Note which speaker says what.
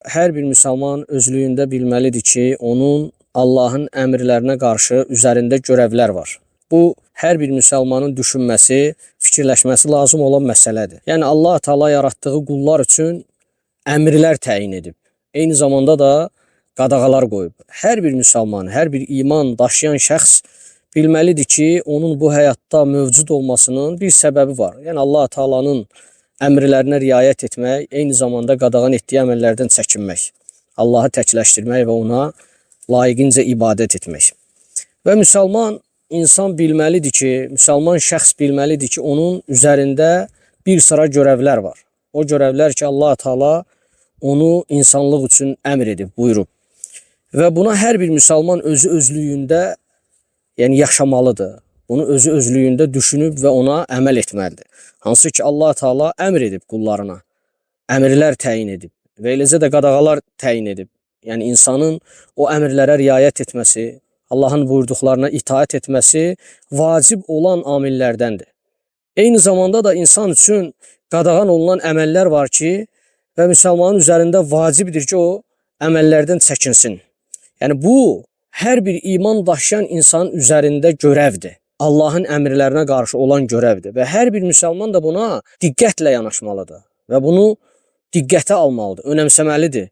Speaker 1: hər bir müsəlman özlüyündə bilməlidir ki, onun Allahın əmrlərinə qarşı üzərində görevlər var. Bu, hər bir müsəlmanın düşünməsi, fikirləşməsi lazım olan məsələdir. Yəni, Allah Teala yaratdığı qullar üçün əmrlər təyin edib. Eyni zamanda da qadağalar qoyub. Hər bir müsəlman, hər bir iman daşıyan şəxs bilməlidir ki, onun bu həyatda mövcud olmasının bir səbəbi var. Yəni, Allah Teala'nın əmrlərinə riayət etmək, eyni zamanda qadağan etdiyi əməllərdən çəkinmək, Allahı təkləşdirmək və ona layiqincə ibadət etmək. Və müsəlman insan bilməlidir ki, müsəlman şəxs bilməlidir ki, onun üzərində bir sıra görevlər var. O görevlər ki, Allah Teala onu insanlıq üçün əmr edib, buyurub. Və buna hər bir müsəlman özü özlüyündə yəni yaşamalıdır. Bunu özü özlüyündə düşünüb və ona əməl etməlidir. Hansı ki, Allah Teala əmr edib qullarına, əmrlər təyin edib və eləcə də qadağalar təyin edib. Yəni, insanın o əmrlərə riayət etməsi, Allahın buyurduqlarına itaət etməsi vacib olan amillərdəndir. Eyni zamanda da insan üçün qadağan olunan əməllər var ki, və müsəlmanın üzərində vacibdir ki, o əməllərdən çəkinsin. Yəni, bu, hər bir iman daşıyan insanın üzərində görevdir. Allahın əmrlərinə qarşı olan görevdir və hər bir müsəlman da buna diqqətlə yanaşmalıdır və bunu diqqətə almalıdır, önəmsəməlidir.